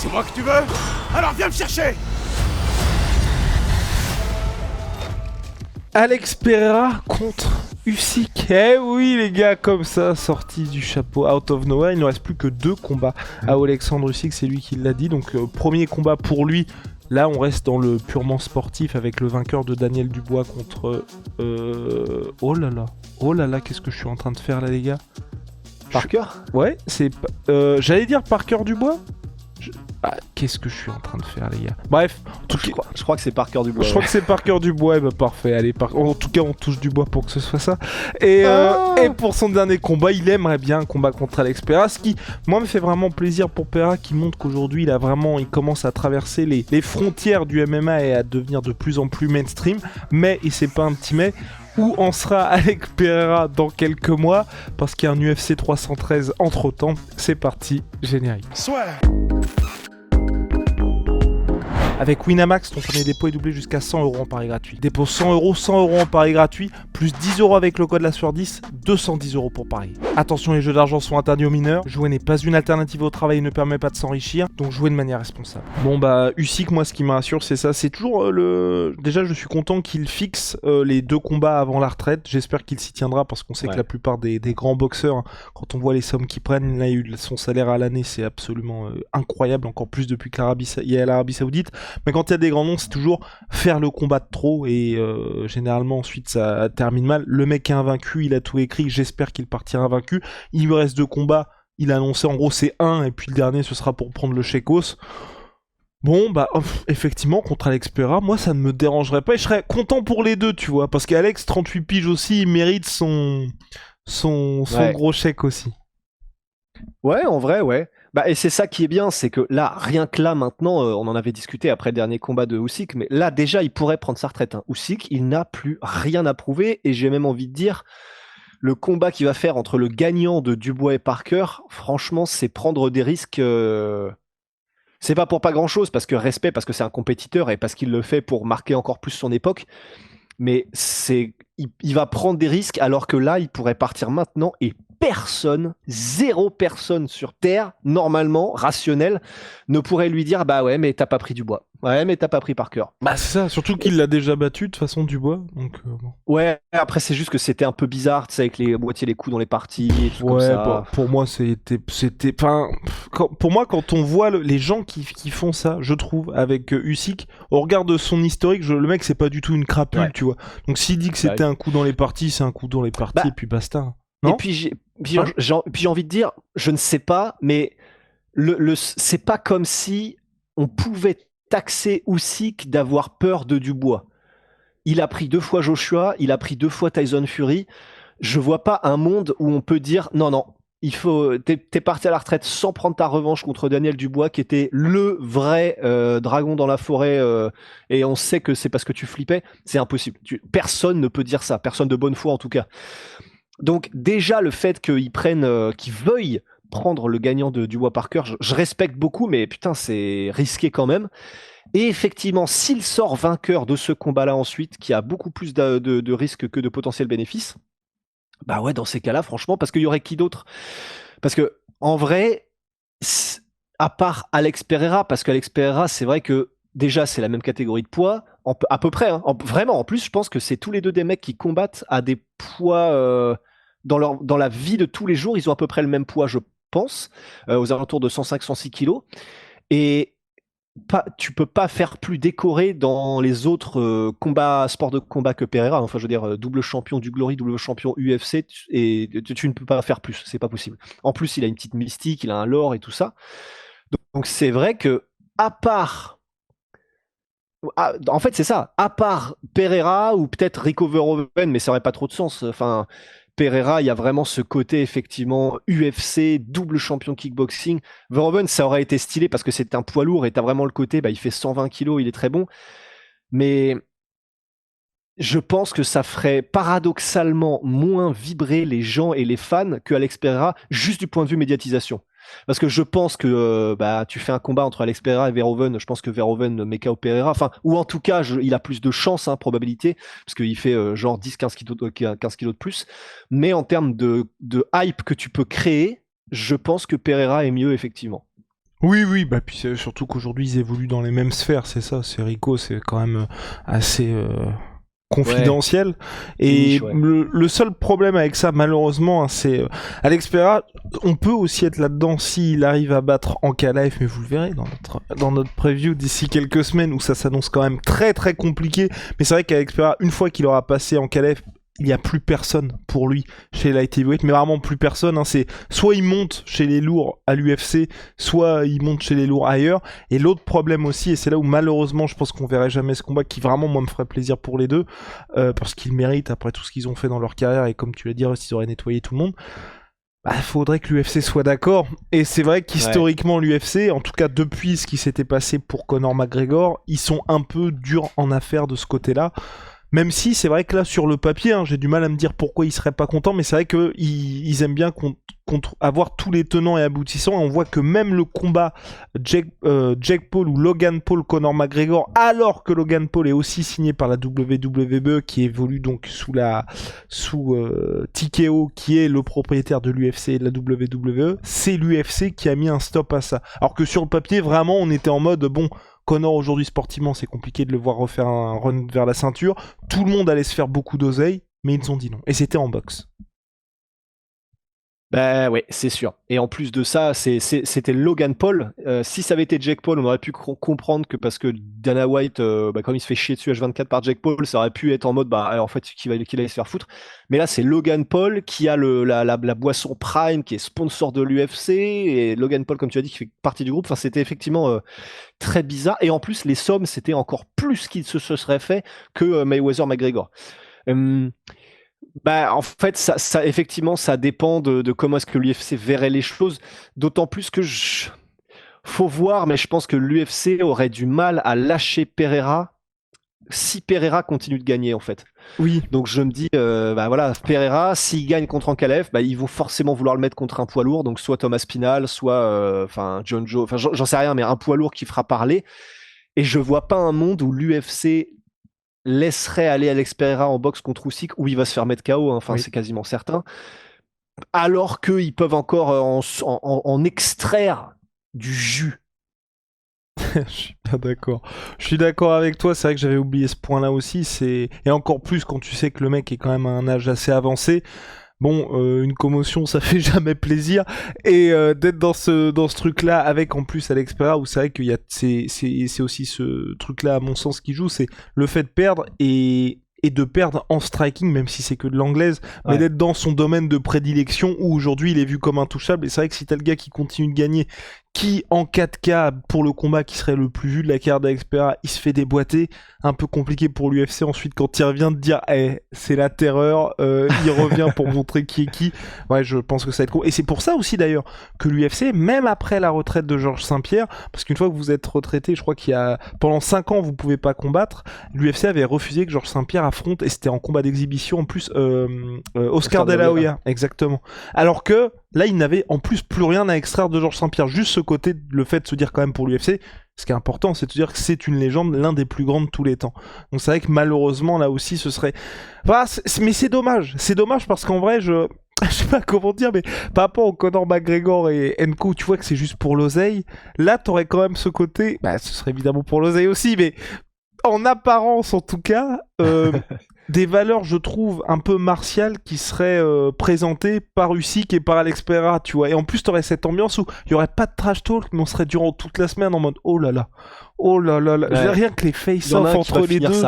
C'est moi que tu veux? Alors viens me chercher! Alex Pereira contre Usyk. Eh oui les gars, comme ça, sorti du chapeau, out of nowhere. Il ne reste plus que 2 combats à Alexandre Usyk, c'est lui qui l'a dit. Donc premier combat pour lui. Là on reste dans le purement sportif avec le vainqueur de Daniel Dubois contre... Oh là là, qu'est-ce que je suis en train de faire là les gars? Parker? Ouais, c'est... J'allais dire Parker Dubois. Ah, qu'est-ce que je suis en train de faire les gars? Bref, en tout cas... Je crois que c'est Parker Dubois. Je crois que c'est Parker Dubois, et bah parfait, allez, en tout cas on touche du bois pour que ce soit ça. Et pour son dernier combat, il aimerait bien un combat contre Alex Pereira, ce qui, moi, me fait vraiment plaisir pour Pereira, qui montre qu'aujourd'hui, il commence à traverser les frontières du MMA et à devenir de plus en plus mainstream, mais, et c'est pas un petit mais, où en sera Alex Pereira dans quelques mois, parce qu'il y a un UFC 313 entre temps. C'est parti, générique. Soit. Avec Winamax, ton premier dépôt est doublé jusqu'à 100€ en pari gratuit. Dépôt 100€, 100€ en pari gratuit, plus 10€ avec le code la sueur 10, 210€ pour parier. Attention, les jeux d'argent sont interdits aux mineurs. Jouer n'est pas une alternative au travail et ne permet pas de s'enrichir, donc jouez de manière responsable. Bon bah, Usyk, moi ce qui me rassure c'est ça, c'est toujours Déjà je suis content qu'il fixe les 2 combats avant la retraite, j'espère qu'il s'y tiendra parce qu'on sait que la plupart des grands boxeurs, hein, quand on voit les sommes qu'ils prennent, là il y a eu son salaire à l'année, c'est absolument incroyable, encore plus depuis qu'il y a l'Arabie Saoudite. Mais quand il y a des grands noms, c'est toujours faire le combat de trop et généralement ensuite ça termine mal. Le mec est invaincu, il a tout écrit, j'espère qu'il partira invaincu. Il lui reste 2 combats, il a annoncé en gros c'est 1 et puis le dernier ce sera pour prendre le Chekos. Bon bah effectivement contre Alex Pereira, moi ça ne me dérangerait pas et je serais content pour les deux, tu vois, parce qu'Alex 38 piges aussi, il mérite son gros chèque aussi. Ouais, en vrai, ouais. Bah, et c'est ça qui est bien, c'est que là, rien que là, maintenant, on en avait discuté après le dernier combat de Usyk, mais là, déjà, il pourrait prendre sa retraite. Hein. Usyk, il n'a plus rien à prouver, et j'ai même envie de dire, le combat qu'il va faire entre le gagnant de Dubois et Parker, franchement, c'est prendre des risques. C'est pas pour pas grand-chose, parce que respect, parce que c'est un compétiteur, et parce qu'il le fait pour marquer encore plus son époque, mais il va prendre des risques, alors que là, il pourrait partir maintenant, et personne, 0 personne sur Terre, normalement, rationnelle, ne pourrait lui dire bah ouais, mais t'as pas pris Dubois. Ouais, mais t'as pas pris Parker. Bah c'est ça, surtout qu'il l'a déjà battu de façon Dubois, donc bon. Ouais, après c'est juste que c'était un peu bizarre, tu sais, avec les boîtiers, les coups dans les parties et tout comme ça. Bah, pour moi c'était, enfin, pour moi quand on voit les gens qui font ça, je trouve, avec Usyk, au regard de son historique, le mec c'est pas du tout une crapule, tu vois. Donc s'il dit que c'était un coup dans les parties, c'est un coup dans les parties et puis basta. Non, et puis j'ai envie de dire, je ne sais pas, mais c'est pas comme si on pouvait taxer Usyk d'avoir peur de Dubois. Il a pris 2 fois Joshua, il a pris 2 fois Tyson Fury. Je vois pas un monde où on peut dire non, t'es parti à la retraite sans prendre ta revanche contre Daniel Dubois, qui était le vrai dragon dans la forêt, et on sait que c'est parce que tu flippais. C'est impossible. Personne ne peut dire ça, personne de bonne foi en tout cas. Donc déjà le fait qu'ils veuillent prendre le gagnant de Dubois Parker, je respecte beaucoup, mais putain c'est risqué quand même. Et effectivement, s'il sort vainqueur de ce combat-là ensuite, qui a beaucoup plus de risques que de potentiels bénéfices, bah ouais, dans ces cas-là, franchement, parce qu'il y aurait qui d'autre? Parce que en vrai, à part Alex Pereira, parce qu'Alex Pereira, c'est vrai que déjà c'est la même catégorie de poids, à peu près, hein, vraiment. En plus, je pense que c'est tous les deux des mecs qui combattent à des poids dans la vie de tous les jours, ils ont à peu près le même poids, je pense, aux alentours de 105-106 kilos. Et tu peux pas faire plus décoré dans les autres sports de combat que Pereira. Enfin, je veux dire, double champion du Glory, double champion UFC, et tu ne peux pas faire plus, c'est pas possible. En plus, il a une petite mystique, il a un lore et tout ça. Donc c'est vrai que, à part... en fait, c'est ça. À part Pereira ou peut-être Rico Verhoeven, mais ça aurait pas trop de sens. Enfin, Pereira, il y a vraiment ce côté effectivement UFC, double champion kickboxing. Verhoeven, ça aurait été stylé parce que c'est un poids lourd et t'as vraiment le côté, bah, il fait 120 kilos, il est très bon. Mais je pense que ça ferait paradoxalement moins vibrer les gens et les fans que Alex Pereira, juste du point de vue médiatisation. Parce que je pense que bah, tu fais un combat entre Alex Pereira et Verhoeven, je pense que Verhoeven met KO Pereira, enfin, ou en tout cas, il a plus de chance, hein, probabilité, parce qu'il fait genre 10-15 kilos de plus. Mais en termes de hype que tu peux créer, je pense que Pereira est mieux, effectivement. Oui, bah puis c'est surtout qu'aujourd'hui ils évoluent dans les mêmes sphères, c'est ça, c'est Rico, c'est quand même assez confidentiel. C'est Et niche, ouais. le seul problème avec ça, malheureusement, hein, c'est Alex Pereira, on peut aussi être là-dedans s'il arrive à battre Ankalaev, mais vous le verrez dans notre preview d'ici quelques semaines où ça s'annonce quand même très très compliqué. Mais c'est vrai qu'Alex Pereira, une fois qu'il aura passé Ankalaev, il n'y a plus personne pour lui chez Light Heavyweight, mais vraiment plus personne. Hein. C'est soit il monte chez les lourds à l'UFC, soit il monte chez les lourds ailleurs. Et l'autre problème aussi, et c'est là où malheureusement je pense qu'on verrait jamais ce combat, qui vraiment moi me ferait plaisir pour les deux, parce qu'ils méritent après tout ce qu'ils ont fait dans leur carrière, et comme tu l'as dit, ils auraient nettoyé tout le monde. Bah, faudrait que l'UFC soit d'accord. Et c'est vrai qu'historiquement, l'UFC, en tout cas depuis ce qui s'était passé pour Conor McGregor, ils sont un peu durs en affaires de ce côté-là. Même si c'est vrai que là, sur le papier, hein, j'ai du mal à me dire pourquoi ils seraient pas contents, mais c'est vrai qu'ils aiment bien avoir tous les tenants et aboutissants. Et on voit que même le combat Jake Paul ou Logan Paul, Conor McGregor, alors que Logan Paul est aussi signé par la WWE, qui évolue donc sous TKO, qui est le propriétaire de l'UFC et de la WWE, c'est l'UFC qui a mis un stop à ça. Alors que sur le papier, vraiment, on était en mode, bon, Conor aujourd'hui sportivement c'est compliqué de le voir refaire un run vers la ceinture, tout le monde allait se faire beaucoup d'oseille, mais ils ont dit non, et c'était en boxe. Bah ouais, c'est sûr. Et en plus de ça, c'était Logan Paul. Si ça avait été Jake Paul, on aurait pu comprendre que parce que Dana White, comme il se fait chier dessus H24 par Jake Paul, ça aurait pu être en mode, bah en fait, qu'il allait se faire foutre. Mais là, c'est Logan Paul qui a la boisson Prime, qui est sponsor de l'UFC, et Logan Paul, comme tu as dit, qui fait partie du groupe. Enfin, c'était effectivement très bizarre. Et en plus, les sommes, c'était encore plus qu'il se serait fait que Mayweather-McGregor. Bah, en fait, effectivement, ça dépend de comment est-ce que l'UFC verrait les choses. D'autant plus que faut voir, mais je pense que l'UFC aurait du mal à lâcher Pereira si Pereira continue de gagner, en fait. Oui. Donc je me dis, bah voilà, Pereira, s'il gagne contre Ankalaev, bah, ils vont forcément vouloir le mettre contre un poids lourd, donc soit Thomas Spinal, soit John Joe, enfin j'en sais rien, mais un poids lourd qui fera parler. Et je vois pas un monde où l'UFC laisserait aller Alex Pereira en boxe contre Usyk où il va se faire mettre KO, hein. Enfin oui. C'est quasiment certain. Alors qu'ils peuvent encore en extraire du jus. Je suis pas d'accord. Je suis d'accord avec toi, c'est vrai que j'avais oublié ce point-là aussi. Et encore plus quand tu sais que le mec est quand même à un âge assez avancé. Bon, une commotion, ça fait jamais plaisir. Et d'être dans ce truc-là, avec en plus Alex Pereira, où c'est vrai qu'il y a c'est aussi ce truc-là, à mon sens, qui joue, c'est le fait de perdre et de perdre en striking, même si c'est que de l'anglaise, mais d'être dans son domaine de prédilection, où aujourd'hui il est vu comme intouchable. Et c'est vrai que si t'as le gars qui continue de gagner, qui en 4K pour le combat qui serait le plus vu de la carrière d'Alex Pereira, il se fait déboîter, un peu compliqué pour l'UFC ensuite quand il revient de dire c'est la terreur, il revient pour montrer qui est qui. Ouais, je pense que ça va être cool. Et c'est pour ça aussi d'ailleurs que l'UFC, même après la retraite de Georges Saint-Pierre, parce qu'une fois que vous êtes retraité, je crois qu'il y a pendant 5 ans vous pouvez pas combattre, l'UFC avait refusé que Georges Saint-Pierre affronte, et c'était en combat d'exhibition en plus, Oscar De La Hoya, exactement. Alors que là, il n'avait en plus plus rien à extraire de Georges Saint-Pierre. Juste ce côté, le fait de se dire quand même pour l'UFC, ce qui est important, c'est de se dire que c'est une légende, l'un des plus grands de tous les temps. Donc c'est vrai que malheureusement, là aussi, ce serait... Enfin, mais c'est dommage. C'est dommage parce qu'en vrai, je sais pas comment dire, mais par rapport au Conor McGregor et Enco, tu vois que c'est juste pour l'oseille. Là, t'aurais quand même ce côté... Bah, ce serait évidemment pour l'oseille aussi, mais en apparence, en tout cas... des valeurs, je trouve, un peu martiales qui seraient présentées par Usyk et par Alex Pereira, tu vois. Et en plus, t'aurais cette ambiance où il y aurait pas de trash talk, mais on serait durant toute la semaine en mode oh là là. Ouais. Rien que les face-off entre les deux.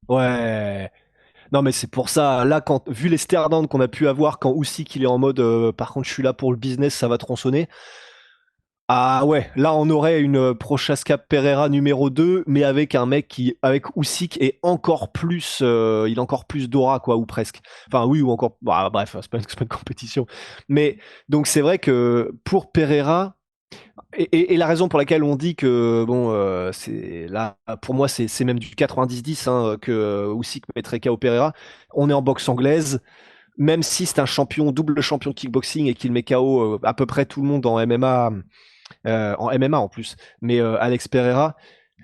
Ouais. Non, mais c'est pour ça, là, vu les stare-down qu'on a pu avoir quand Usyk il est en mode par contre, je suis là pour le business, ça va tronçonner. Ah ouais, là on aurait une Prochaska Pereira numéro 2, mais avec un mec qui, avec Usyk, est encore plus, il a encore plus d'aura, quoi, ou presque. Enfin oui, ou encore, bah, bref, c'est pas une compétition. Mais donc c'est vrai que pour Pereira, et la raison pour laquelle on dit que, bon, c'est là, pour moi c'est même du 90-10 hein, que Usyk mettrait KO Pereira, on est en boxe anglaise. Même si c'est un double champion de kickboxing et qu'il met KO à peu près tout le monde en MMA, en plus. Mais Alex Pereira,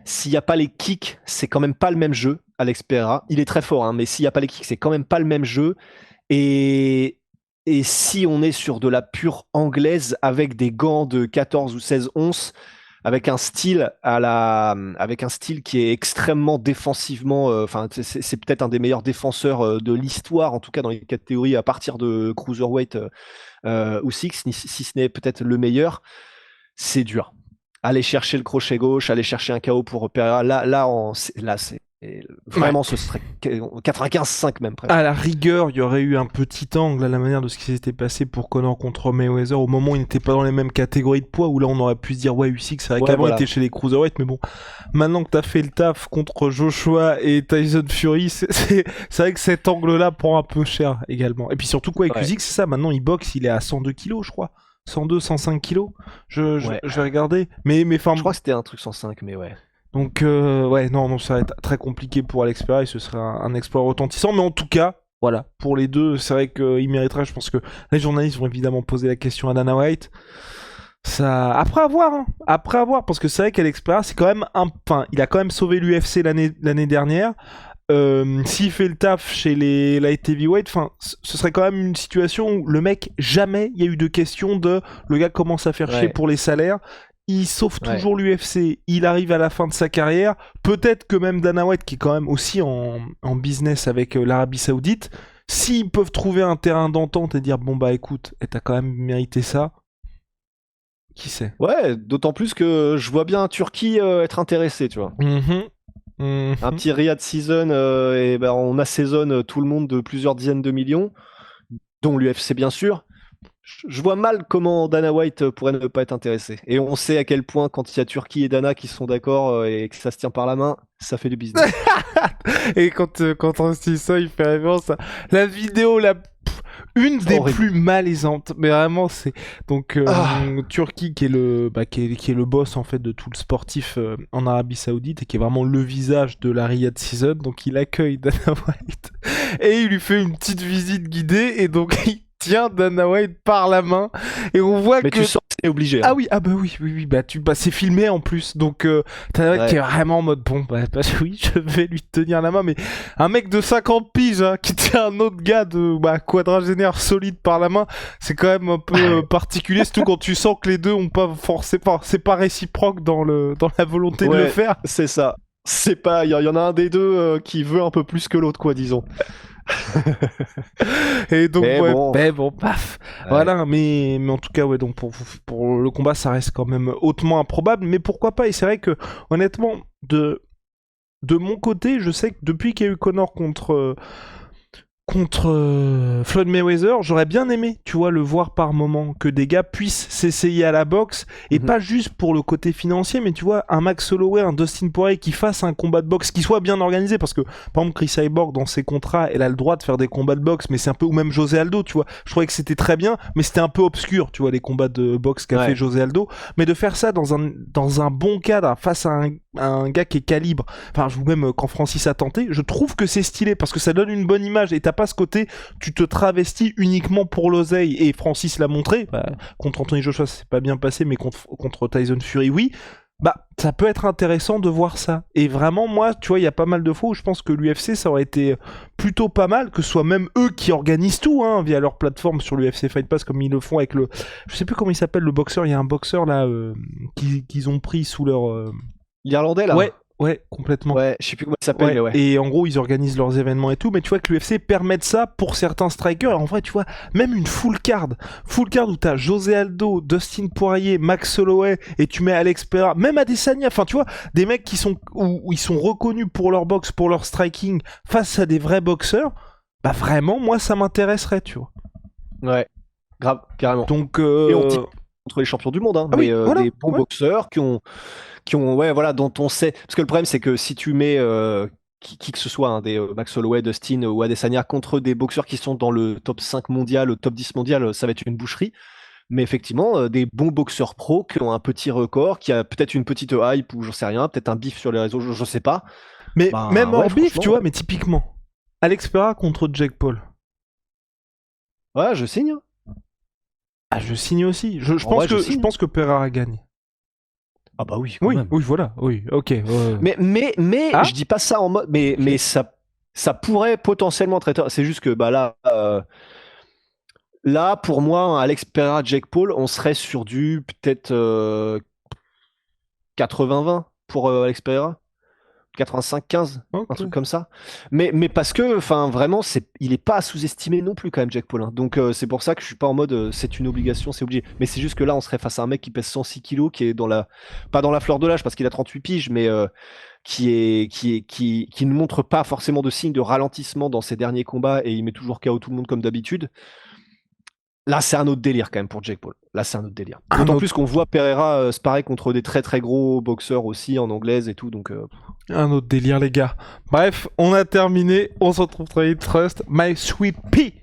s'il n'y a pas les kicks, c'est quand même pas le même jeu. Alex Pereira, il est très fort, hein, mais s'il n'y a pas les kicks, c'est quand même pas le même jeu. Et Et si on est sur de la pure anglaise avec des gants de 14 ou 16 onces, avec un style qui est extrêmement défensivement, c'est peut-être un des meilleurs défenseurs de l'histoire, en tout cas dans les catégories à partir de cruiserweight ou six, si ce n'est peut-être le meilleur, c'est dur. Aller chercher le crochet gauche, aller chercher un KO pour Pereira, là c'est vraiment, ce serait 95-5 même presque. À la rigueur, il y aurait eu un petit angle à la manière de ce qui s'était passé pour Conor contre Mayweather au moment où ils n'étaient pas dans les mêmes catégories de poids, où là on aurait pu se dire ouais, Usyk, c'est vrai qu'avant il était chez les cruiserweight, mais bon, maintenant que t'as fait le taf contre Joshua et Tyson Fury, c'est vrai que cet angle-là prend un peu cher également. Et puis surtout quoi, avec Usyk, c'est ça, maintenant il boxe, il est à 102 kilos, je crois. 102, 105 kilos. Je vais regarder. Mais je crois que c'était un truc 105, mais ouais. Donc, non, ça va être très compliqué pour Alex Pereira et ce serait un exploit retentissant. Mais en tout cas, voilà, pour les deux, c'est vrai qu'il mériterait. Je pense que les journalistes vont évidemment poser la question à Dana White. Ça, après avoir, parce que c'est vrai qu'Alex Pereira, c'est quand même il a quand même sauvé l'UFC l'année dernière. S'il fait le taf chez les light heavyweight, ce serait quand même une situation où le mec, jamais il y a eu de question de le gars commence à faire chier pour les salaires. Il sauve toujours l'UFC, il arrive à la fin de sa carrière. Peut-être que même Dana White, qui est quand même aussi en business avec l'Arabie Saoudite, s'ils peuvent trouver un terrain d'entente et dire bon bah écoute, t'as quand même mérité ça, qui sait. Ouais, d'autant plus que je vois bien Turquie être intéressé, tu vois. Un petit Riyadh Season, et ben on assaisonne tout le monde de plusieurs dizaines de millions, dont l'UFC bien sûr. Je vois mal comment Dana White pourrait ne pas être intéressé. Et on sait à quel point, quand il y a Turquie et Dana qui sont d'accord et que ça se tient par la main, ça fait du business. Et quand on se dit ça, il fait référence à la vidéo, une des plus malaisantes. Mais vraiment, c'est donc Turquie qui est le boss en fait de tout le sportif en Arabie Saoudite et qui est vraiment le visage de la Riyadh Season. Donc il accueille Dana White et il lui fait une petite visite guidée et donc tient Dana White par la main et on voit mais tu sens que c'est obligé. Hein. Ah oui, c'est filmé en plus, donc Dana White qui est vraiment en mode bon, oui, je vais lui tenir la main, mais un mec de 50 piges qui tient un autre gars de quadragénaire solide par la main, c'est quand même un peu particulier, surtout quand tu sens que les deux ont pas forcément, c'est pas réciproque dans la volonté de le faire. C'est ça. C'est pas, il y en a un des deux qui veut un peu plus que l'autre, quoi, disons. Et donc paf. Voilà, mais en tout cas donc pour le combat ça reste quand même hautement improbable, mais pourquoi pas. Et c'est vrai que honnêtement de mon côté, je sais que depuis qu'il y a eu Conor contre Floyd Mayweather, j'aurais bien aimé, tu vois, le voir par moment, que des gars puissent s'essayer à la boxe, et pas juste pour le côté financier, mais tu vois, un Max Holloway, un Dustin Poirier qui fasse un combat de boxe qui soit bien organisé, parce que, par exemple, Chris Cyborg, dans ses contrats, elle a le droit de faire des combats de boxe, mais c'est un peu, ou même José Aldo, tu vois, je trouvais que c'était très bien, mais c'était un peu obscur, tu vois, les combats de boxe qu'a fait José Aldo, mais de faire ça dans un bon cadre, face à un gars qui est calibre, ou même quand Francis a tenté, je trouve que c'est stylé, parce que ça donne une bonne image, et t'as pas ce côté, tu te travestis uniquement pour l'oseille, et Francis l'a montré, contre Anthony Joshua c'est pas bien passé, mais contre Tyson Fury oui, ça peut être intéressant de voir ça. Et vraiment, moi, tu vois, il y a pas mal de fois où je pense que l'UFC, ça aurait été plutôt pas mal, que ce soit même eux qui organisent tout, via leur plateforme sur l'UFC Fight Pass, comme ils le font avec je sais plus comment il s'appelle, le boxeur, il y a un boxeur là, qu'ils ont pris sous leur... L'Irlandais là. Ouais, complètement. Ouais, je sais plus comment il s'appelle, mais ouais. Et en gros, ils organisent leurs événements et tout, mais tu vois que l'UFC permet ça pour certains strikers. Et en vrai, tu vois, même une full card où t'as José Aldo, Dustin Poirier, Max Holloway, et tu mets Alex Pereira, même Adesanya, tu vois, des mecs où ils sont reconnus pour leur boxe, pour leur striking, face à des vrais boxeurs, vraiment, moi, ça m'intéresserait, tu vois. Ouais, grave, carrément. Donc, et on dit contre les champions du monde, mais des bons boxeurs qui ont dont on sait, parce que le problème c'est que si tu mets qui que ce soit, des Max Holloway, Dustin ou Adesanya contre des boxeurs qui sont dans le top 5 mondial, le top 10 mondial, ça va être une boucherie. Mais effectivement, des bons boxeurs pros qui ont un petit record, qui a peut-être une petite hype ou j'en sais rien, peut-être un bif sur les réseaux, je sais pas. Mais même hors bif, tu vois, mais typiquement, Alex Pereira contre Jake Paul. Ouais, je signe. Je signe aussi. Je pense que Pereira gagne. Ah bah oui, oui, même. Oui, voilà, oui, ok. Mais je dis pas ça en mode, mais ça pourrait potentiellement être. C'est juste que là, Là, pour moi, Alex Pereira, Jake Paul, on serait sur du peut-être 80-20 pour Alex Pereira. 85-15, un Ok. truc comme ça. Mais parce que, enfin, vraiment, il est pas à sous-estimer non plus quand même, Jake Paul, hein. Donc c'est pour ça que je suis pas en mode c'est une obligation, c'est obligé. Mais c'est juste que là, on serait face à un mec qui pèse 106 kilos, qui est pas dans la fleur de l'âge parce qu'il a 38 piges, mais qui ne montre pas forcément de signe de ralentissement dans ses derniers combats et il met toujours KO tout le monde comme d'habitude. Là, c'est un autre délire quand même pour Jake Paul. Là, c'est un autre délire. D'autant plus qu'on voit Pereira se parer contre des très très gros boxeurs aussi en anglaise et tout. Donc, Un autre délire, les gars. Bref, on a terminé. On se retrouve très vite. Trust My Sweet Pea.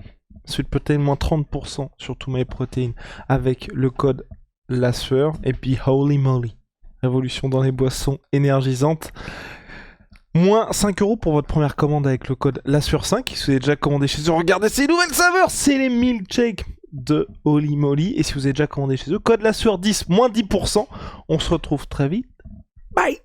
Sweet Protein, moins 30% sur tout My Protein avec le code La Sueur. Et puis Holy Moly. Révolution dans les boissons énergisantes. Moins 5 € pour votre première commande avec le code La Sueur 5. Si vous avez déjà commandé chez eux, regardez ces nouvelles saveurs. C'est les milkshakes de Holy Moly. Et si vous avez déjà commandé chez eux, code La Sueur 10, moins 10%. On se retrouve très vite. Bye.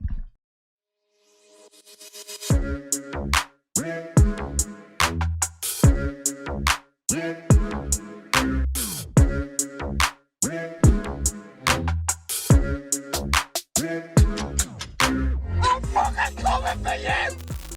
Arrête, qu'on va payer!